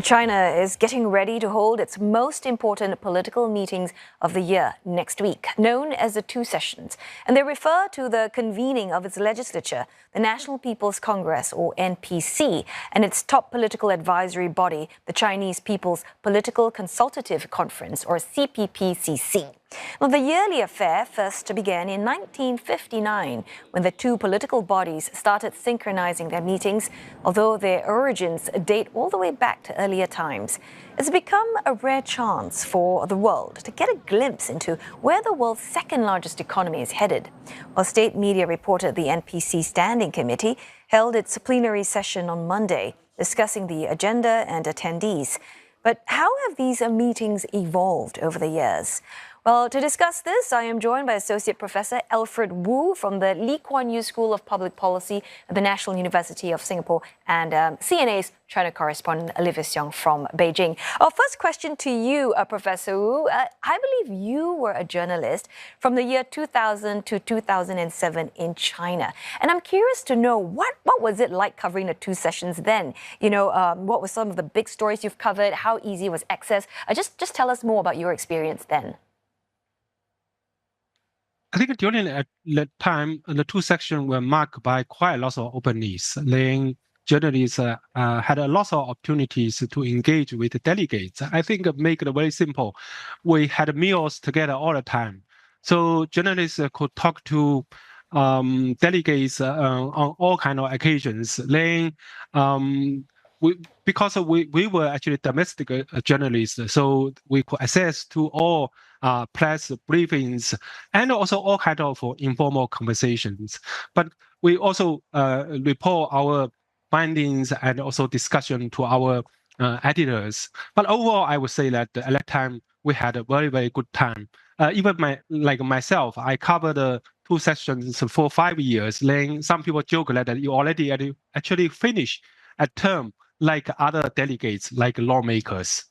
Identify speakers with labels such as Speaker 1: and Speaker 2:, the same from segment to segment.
Speaker 1: China is getting ready to hold its most important political meetings of the year next week, known as the Two Sessions. And they refer to the convening of its legislature, the National People's Congress, or NPC, and its top political advisory body, the Chinese People's Political Consultative Conference, or CPPCC. Well, the yearly affair first began in 1959 when the two political bodies started synchronizing their meetings, although their origins date all the way back to earlier times. It's become a rare chance for the world to get a glimpse into where the world's second largest economy is headed. While state media reported the NPC Standing Committee held its plenary session on Monday, discussing the agenda and attendees. But how have these meetings evolved over the years? Well, to discuss this, I am joined by Associate Professor Alfred Wu from the Kuan School of Public Policy at the National University of Singapore and CNA's China correspondent Olivia Siong from Beijing. Our first question to you, Professor Wu. I believe you were a journalist from the year 2000 to 2007 in China. And I'm curious to know, what was it like covering the two sessions then? You know, what were some of the big stories you've covered? How easy was access? Just tell us more about your experience then.
Speaker 2: I think during that time, the two sections were marked by quite a lot of openness. Then journalists had a lot of opportunities to engage with the delegates. I think make it very simple. We had meals together all the time. So journalists could talk to delegates on all kinds of occasions. Then because we were actually domestic journalists, so we could access to all press briefings and also all kinds of informal conversations. But we also report our findings and also discussion to our editors. But overall, I would say that at that time we had a very, very good time. Even myself, I covered the two sessions for 5 years. Then some people joke that you already actually finished a term like other delegates, like lawmakers.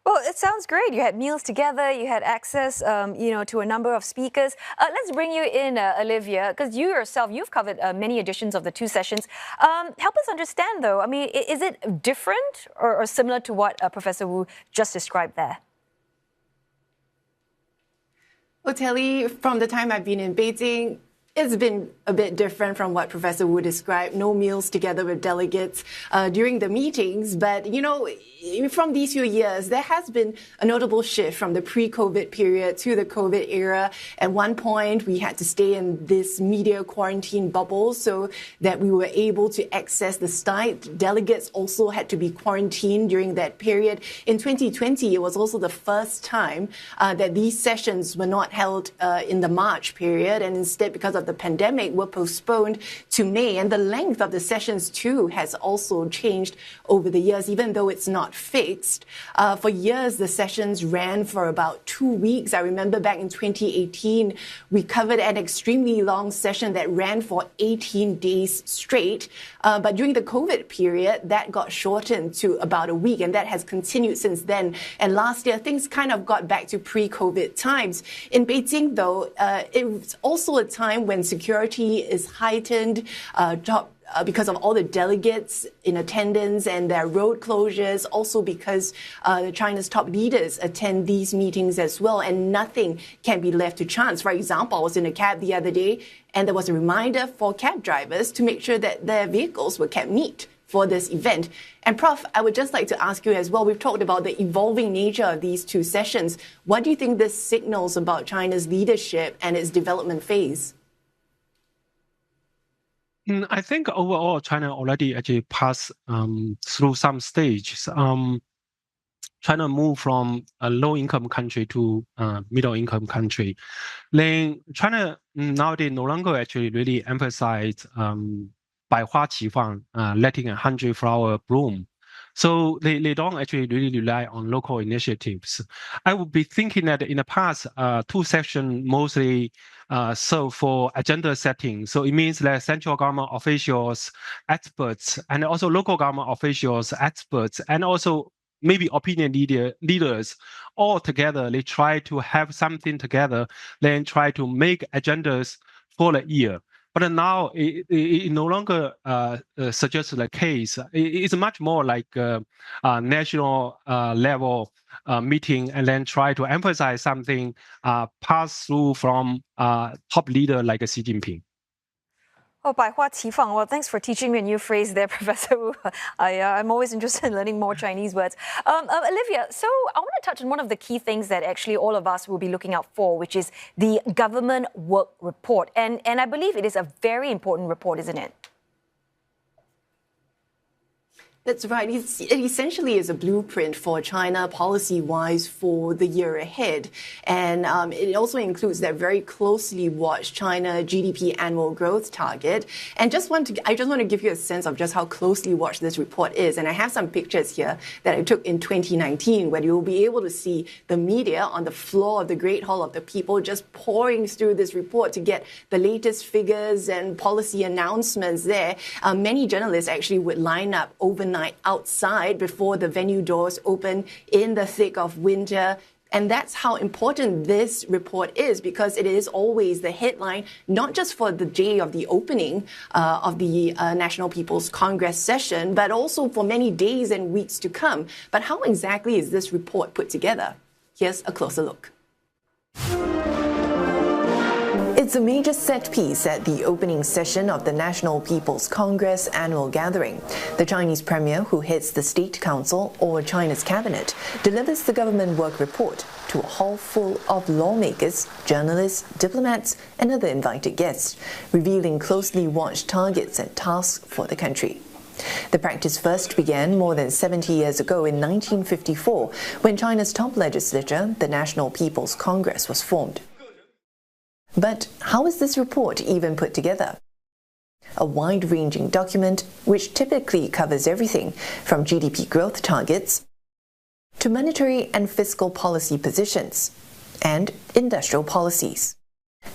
Speaker 1: Well, it sounds great. You had meals together, you had access, to a number of speakers. Let's bring you in, Olivia, because you yourself, you've covered many editions of the two sessions. Help us understand, though. I mean, is it different or similar to what Professor Wu just described there?
Speaker 3: Well, Telly, from the time I've been in Beijing, it's been a bit different from what Professor Wu described. No meals together with delegates during the meetings. But, from these few years, there has been a notable shift from the pre-COVID period to the COVID era. At one point, we had to stay in this media quarantine bubble so that we were able to access the site. Delegates also had to be quarantined during that period. In 2020, it was also the first time that these sessions were not held in the March period, and instead, because of the pandemic, were postponed to May. And the length of the sessions, too, has also changed over the years, even though it's not fixed. For years, the sessions ran for about 2 weeks. I remember back in 2018, we covered an extremely long session that ran for 18 days straight. But during the COVID period, that got shortened to about a week, and that has continued since then. And last year, things kind of got back to pre-COVID times. In Beijing, though, it's also a time when security is heightened, because of all the delegates in attendance and their road closures, also because China's top leaders attend these meetings as well, and nothing can be left to chance. For example, I was in a cab the other day, and there was a reminder for cab drivers to make sure that their vehicles were kept neat for this event. And Prof, I would just like to ask you as well, we've talked about the evolving nature of these two sessions. What do you think this signals about China's leadership and its development phase?
Speaker 2: I think overall, China already actually passed through some stages. China moved from a low-income country to a middle-income country. Then China nowadays no longer actually really emphasize 百花齐放, letting 100 flower bloom. So they don't actually really rely on local initiatives. I would be thinking that in the past, two sessions mostly serve for agenda setting. So it means that central government officials, experts, and also local government officials, experts, and also maybe opinion leaders all together, they try to have something together, then try to make agendas for the year. But now it no longer suggests the case. It's much more like a national level meeting, and then try to emphasize something pass through from top leader like Xi Jinping.
Speaker 1: Oh, 百花齐放. Well, thanks for teaching me a new phrase there, Professor Wu. I'm always interested in learning more Chinese words. Olivia, so I want to touch on one of the key things that actually all of us will be looking out for, which is the government work report. And I believe it is a very important report, isn't it?
Speaker 3: That's right. It essentially is a blueprint for China policy-wise for the year ahead. And it also includes that very closely watched China GDP annual growth target. And I just want to give you a sense of just how closely watched this report is. And I have some pictures here that I took in 2019 where you'll be able to see the media on the floor of the Great Hall of the People just pouring through this report to get the latest figures and policy announcements there. Many journalists actually would line up overnight outside before the venue doors open in the thick of winter. And that's how important this report is, because it is always the headline, not just for the day of the opening of the National People's Congress session, but also for many days and weeks to come. But how exactly is this report put together? Here's a closer look. It's a major set piece at the opening session of the National People's Congress annual gathering. The Chinese premier, who heads the State Council or China's cabinet, delivers the government work report to a hall full of lawmakers, journalists, diplomats, and other invited guests, revealing closely watched targets and tasks for the country. The practice first began more than 70 years ago in 1954, when China's top legislature, the National People's Congress, was formed. But how is this report even put together? A wide-ranging document which typically covers everything from GDP growth targets to monetary and fiscal policy positions and industrial policies.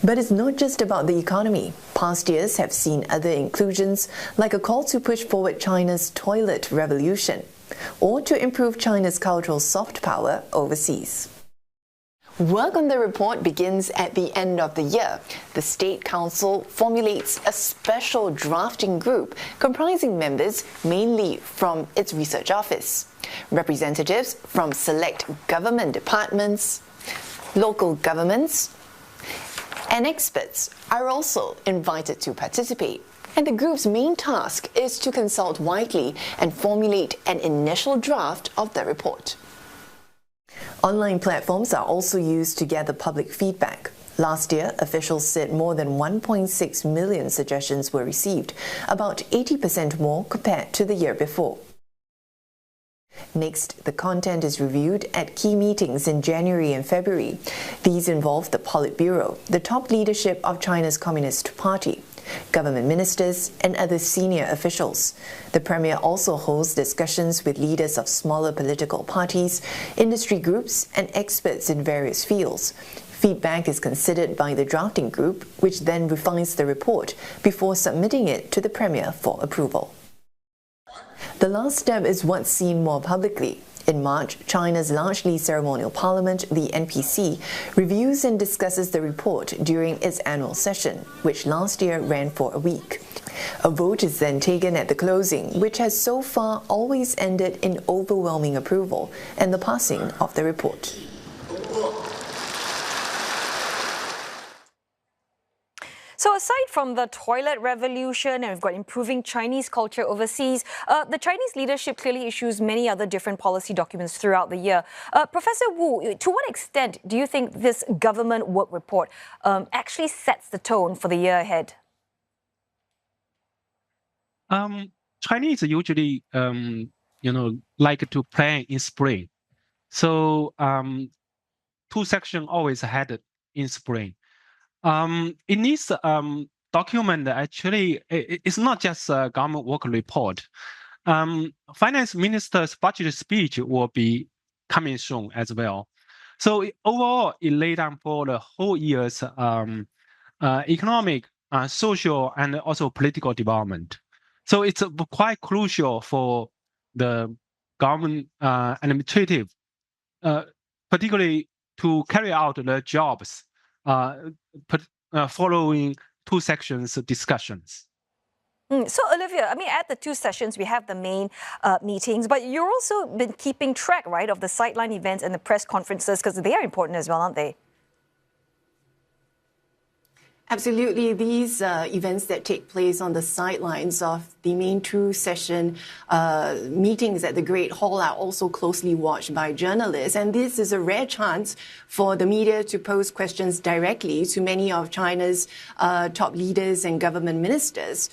Speaker 3: But it's not just about the economy. Past years have seen other inclusions, like a call to push forward China's toilet revolution or to improve China's cultural soft power overseas. Work on the report begins at the end of the year. The State Council formulates a special drafting group comprising members mainly from its research office, representatives from select government departments, local governments, and experts are also invited to participate. And the group's main task is to consult widely and formulate an initial draft of the report. Online platforms are also used to gather public feedback. Last year, officials said more than 1.6 million suggestions were received, about 80% more compared to the year before. Next, the content is reviewed at key meetings in January and February. These involve the Politburo, the top leadership of China's Communist Party, government ministers, and other senior officials. The Premier also holds discussions with leaders of smaller political parties, industry groups, and experts in various fields. Feedback is considered by the drafting group, which then refines the report before submitting it to the Premier for approval. The last step is what's seen more publicly. In March, China's largely ceremonial parliament, the NPC, reviews and discusses the report during its annual session, which last year ran for a week. A vote is then taken at the closing, which has so far always ended in overwhelming approval and the passing of the report.
Speaker 1: So aside from the toilet revolution, and we've got improving Chinese culture overseas, the Chinese leadership clearly issues many other different policy documents throughout the year. Professor Wu, to what extent do you think this government work report actually sets the tone for the year ahead?
Speaker 2: Chinese usually, like to plan in spring. So two sections always had in spring. In this document, actually, it's not just a government work report. Finance minister's budget speech will be coming soon as well. So overall, it laid down for the whole year's economic, social, and also political development. So it's quite crucial for the government administrative, particularly to carry out the jobs following two sections discussions.
Speaker 1: So, Olivia, I mean, at the two sessions, we have the main meetings, but you're also been keeping track, right, of the sideline events and the press conferences, because they are important as well, aren't they?
Speaker 3: Absolutely. These events that take place on the sidelines of the main two-session meetings at the Great Hall are also closely watched by journalists. And this is a rare chance for the media to pose questions directly to many of China's top leaders and government ministers,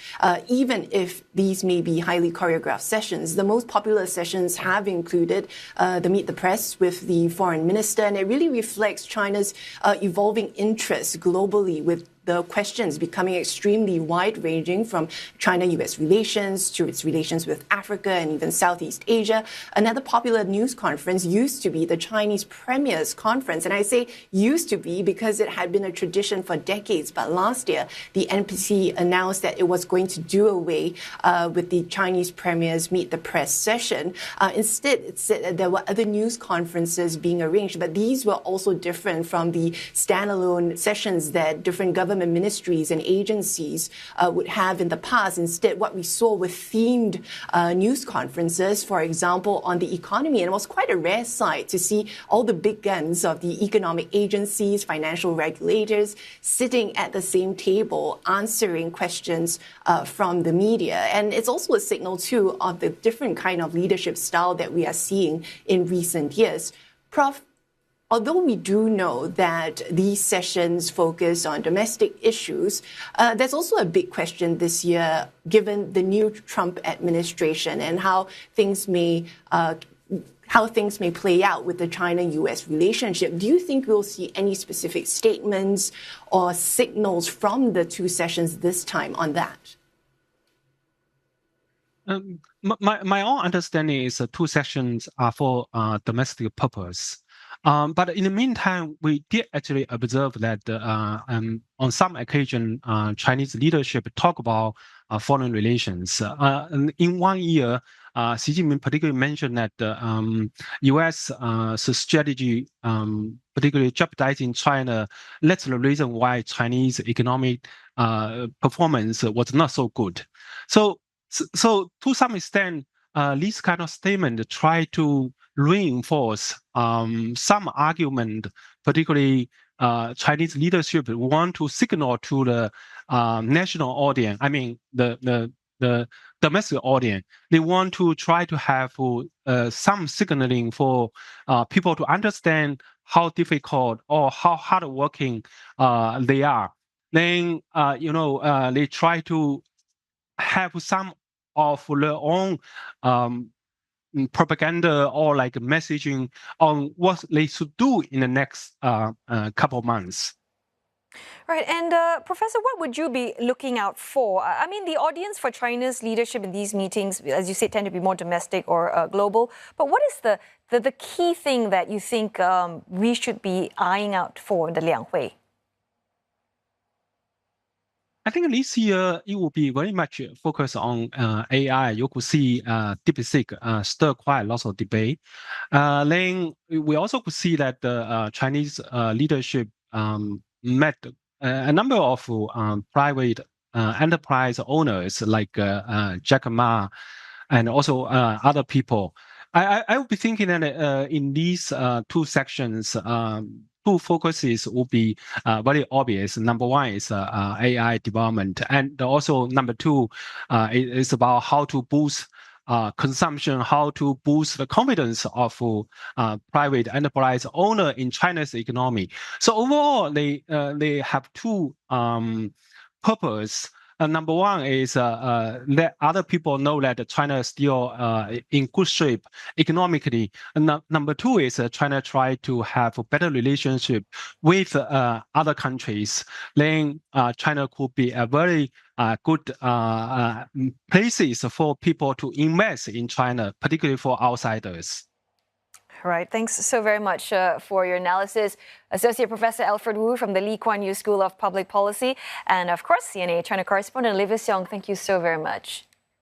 Speaker 3: even if these may be highly choreographed sessions. The most popular sessions have included the Meet the Press with the foreign minister, and it really reflects China's evolving interests globally, with the questions becoming extremely wide-ranging, from China-US relations to its relations with Africa and even Southeast Asia. Another popular news conference used to be the Chinese Premier's Conference. And I say used to be because it had been a tradition for decades. But last year, the NPC announced that it was going to do away with the Chinese Premier's Meet the Press session. Instead, it said that there were other news conferences being arranged, but these were also different from the standalone sessions that different government ministries and agencies would have in the past. Instead, what we saw were themed news conferences, for example, on the economy. And it was quite a rare sight to see all the big guns of the economic agencies, financial regulators, sitting at the same table answering questions from the media. And it's also a signal, too, of the different kind of leadership style that we are seeing in recent years. Prof, although we do know that these sessions focus on domestic issues, there's also a big question this year, given the new Trump administration and how things may play out with the China-US relationship. Do you think we'll see any specific statements or signals from the two sessions this time on that?
Speaker 2: My own understanding is two sessions are for domestic purpose. But in the meantime, we did actually observe that on some occasion, Chinese leadership talk about foreign relations. In 1 year, Xi Jinping particularly mentioned that the U.S. strategy, particularly jeopardizing China, that's the reason why Chinese economic performance was not so good. So to some extent, this kind of statement try to reinforce some argument, particularly Chinese leadership want to signal to the national audience, I mean the domestic audience. They want to try to have some signaling for people to understand how difficult or how hardworking they are. Then, they try to have some of their own propaganda or like messaging on what they should do in the next couple of months.
Speaker 1: Right, and Professor, what would you be looking out for? I mean, the audience for China's leadership in these meetings, as you say, tend to be more domestic or global. But what is the key thing that you think we should be eyeing out for in the Lianghui?
Speaker 2: I think this year it will be very much focused on AI. You could see DeepSeek stir quite a lot of debate. Then we also could see that the Chinese leadership met a number of private enterprise owners like Jack Ma and also other people. I would be thinking that in these two sections, two focuses will be very obvious. Number one is AI development, and also number two is about how to boost consumption, how to boost the confidence of private enterprise owner in China's economy. So overall, they have two purpose. Number one is let other people know that China is still in good shape economically. And number two is China try to have a better relationship with other countries. Then China could be a very good places for people to invest in China, particularly for outsiders.
Speaker 1: All right, thanks so very much for your analysis. Associate Professor Alfred Wu from the Kuan School of Public Policy, and of course, CNA China correspondent Olivia Siong, thank you so very much.